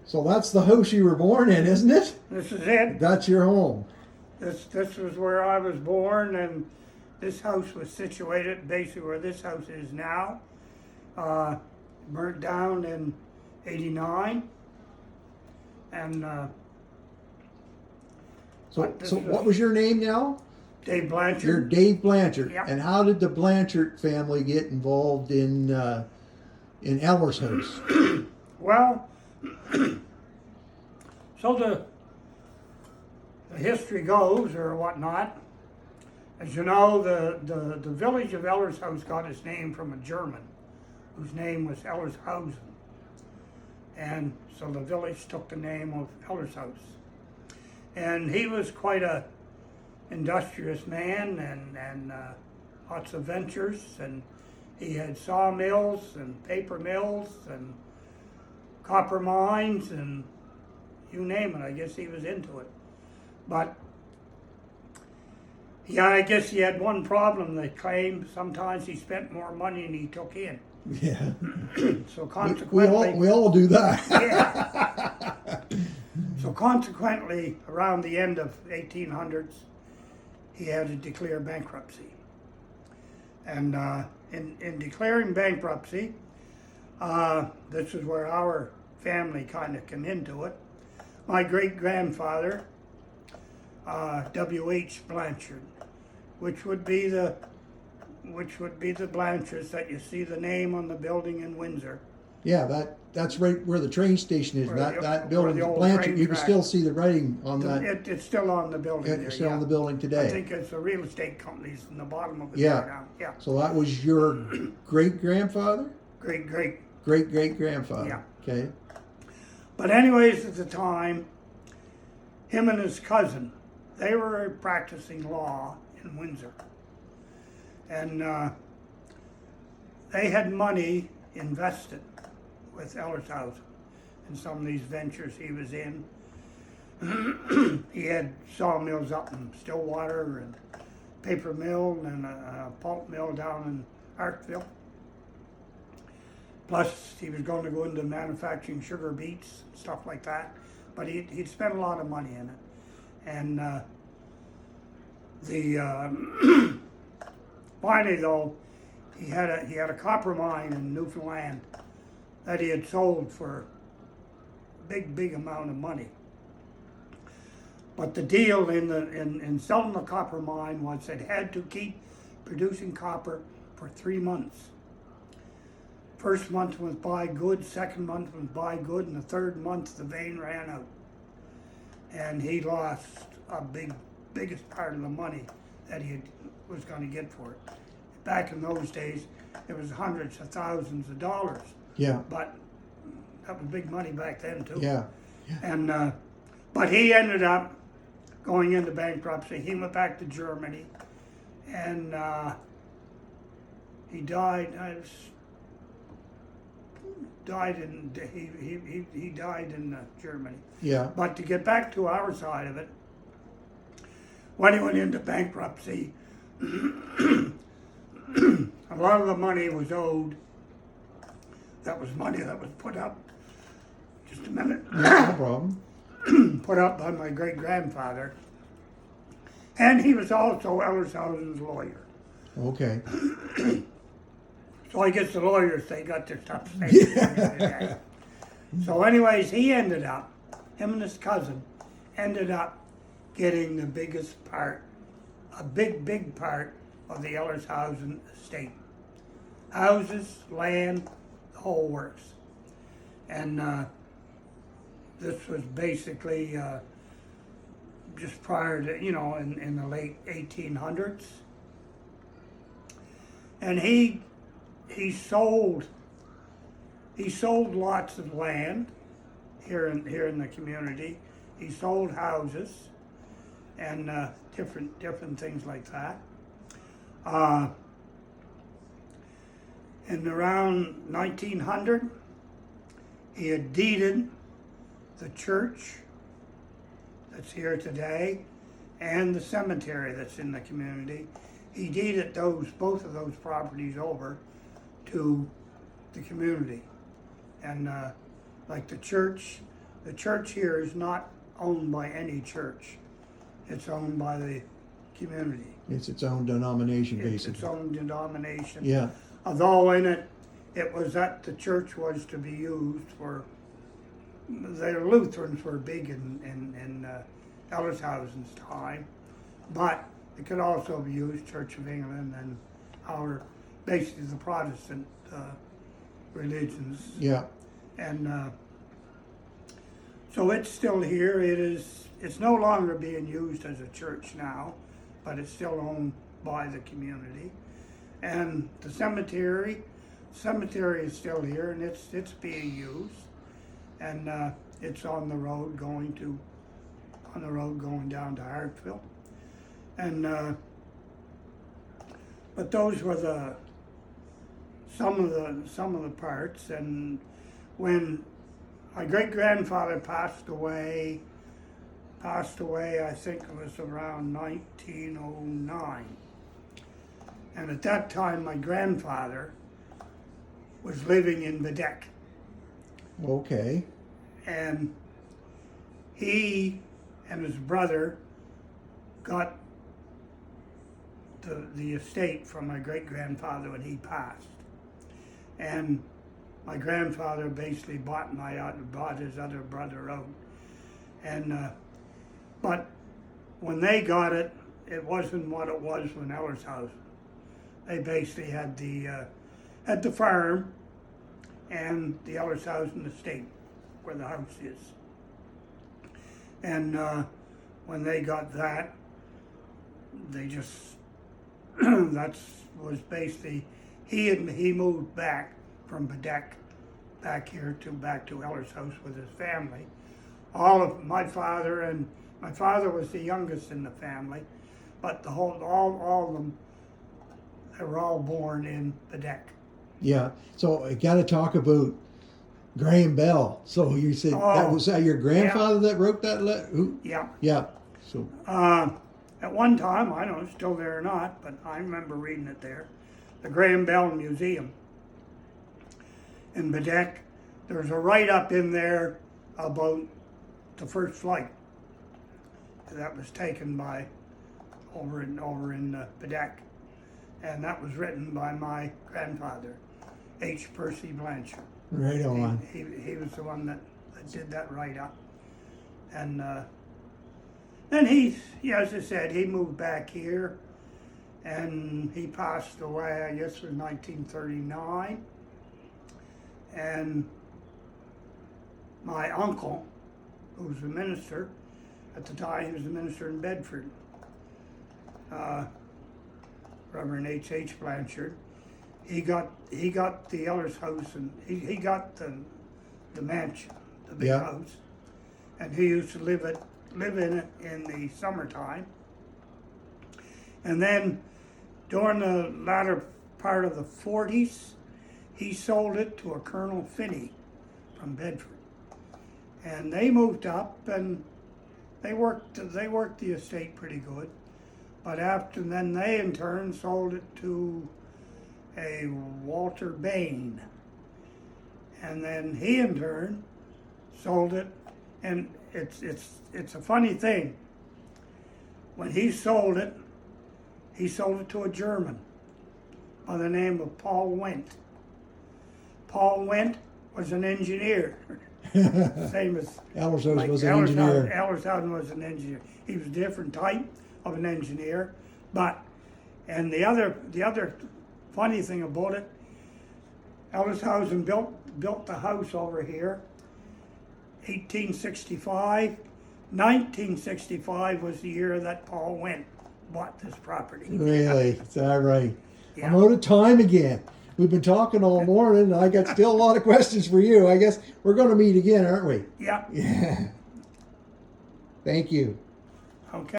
So that's the house you were born in, isn't it? This is it. That's your home. This was where I was born, and this house was situated basically where this house is now. Burnt down in '89, and So what was your name now? Dave Blanchard. You're Dave Blanchard. Yep. And how did the Blanchard family get involved in Ellershouse? Well, so the history goes, or whatnot. As you know, the village of Ellershouse got its name from a German, whose name was Ellerhausen, and so the village took the name of Ellershouse. And he was quite a industrious man, and lots of ventures, and he had sawmills and paper mills and copper mines and you name it. I guess he was into it. But yeah, I guess he had one problem. They claimed sometimes he spent more money than he took in. Yeah. So consequently, we all do that. yeah. So consequently, around the end of 1800s, he had to declare bankruptcy. And in declaring bankruptcy, this is where our family kind of came into it. My great-grandfather, W.H. Blanchard, which would be the Blanchards that you see the name on the building in Windsor. Yeah, that's right where the train station is. Where That building, the old Blanchard. train You can track. still see the writing on that. It's still on the building there. It's still on yeah. the building I today. think it's the real estate companies in the bottom of it Yeah. there now. Yeah. So that was your great grandfather? Great. Great grandfather. Yeah. Okay. But anyways, at the time, him and his cousin, they were practicing law in Windsor. And they had money invested with Ellershouse in some of these ventures he was in. He had sawmills up in Stillwater and paper mill and a pulp mill down in Arkville. Plus, he was going to go into manufacturing sugar beets, stuff like that. But he'd spent a lot of money in it. And finally, though, he had a copper mine in Newfoundland that he had sold for a big amount of money. But the deal in selling the copper mine was it had to keep producing copper for 3 months. First month was buy good, second month was buy good, and the third month the vein ran out. And he lost a biggest part of the money that he was going to get for it. Back in those days, it was hundreds of thousands of dollars. Yeah. But that was big money back then too. Yeah. And but he ended up going into bankruptcy. He went back to Germany, and he died. He died in Germany. Yeah. But to get back to our side of it, when he went into bankruptcy, a lot of the money was owed. That was money that was put up. Just a minute. No problem. Put up by my great-grandfather. And he was also Ellershausen's lawyer. Okay. So I guess the lawyers, they got their stuff straight. So anyways, him and his cousin, ended up getting the biggest part, a big part of the Ellerhausen estate. Houses, land, the whole works. And this was basically just prior to, in the late 1800s. And he sold lots of land here in the community. He sold houses and different things like that. In around 1900, he had deeded the church that's here today and the cemetery that's in the community. He deeded both of those properties over to the community. And like the church here is not owned by any church. It's owned by the community. It's its own denomination, It's basically. its own denomination. Yeah, Although in it, it was that the church was to be used for, the Lutherans were big in Ellershausen's time, but it could also be used, Church of England and our, basically the Protestant religions. yeah, And so it's still here. It's no longer being used as a church now, but it's still owned by the community. And the cemetery is still here, and it's being used. And it's on the road going down to Hartfield. And but those were some of the parts. And when my great grandfather passed away, I think it was around 1909. And at that time, my grandfather was living in Bedeck. okay, And he and his brother got the estate from my great grandfather when he passed. And my grandfather basically bought his other brother out. And but when they got it, it wasn't what it was when Ellershouse. They basically had the farm and the Ellerhausen estate where the house is. And when they got that, they just that was basically he moved back from Bedeck back to Ellershouse with his family. All of my father was the youngest in the family, but all of them, they were all born in Bedeck. yeah. So I got to talk about Graham Bell. So you said that was your grandfather that wrote that letter? Yeah. Yeah. So At one time, I don't know if it's still there or not, but I remember reading it there. The Graham Bell Museum in Bedeck. There's a write-up in there about the first flight that was taken by over in Bedeck, and that was written by my grandfather, H. Percy Blanchard. right on. He was the one that did that write-up, and then as I said, he moved back here, and he passed away, I guess it was 1939, and my uncle, who was a minister at the time, he was a minister in Bedford, Reverend H. Blanchard. He got the Ellerhausen, he got the mansion, the big house, and he used to live in it in the summertime. And then during the latter part of the 40s, he sold it to a Colonel Finney from Bedford. And they moved up and they worked the estate pretty good. But then they in turn sold it to a Walter Bain. And then he in turn sold it, and it's a funny thing. When he sold it to a German by the name of Paul Wendt. Paul Wendt was an engineer, same as Ellershouse was an engineer. Ellerhausen was an engineer. He was a different type of an engineer, and the other funny thing about it, Ellerhausen built the house over here, 1865. 1965 was the year that Paul Wendt bought this property. Really? Is that right? Yeah. I'm out of time again. We've been talking all morning, and I got still a lot of questions for you. I guess we're going to meet again, aren't we? Yeah. Yeah. Thank you. Okay.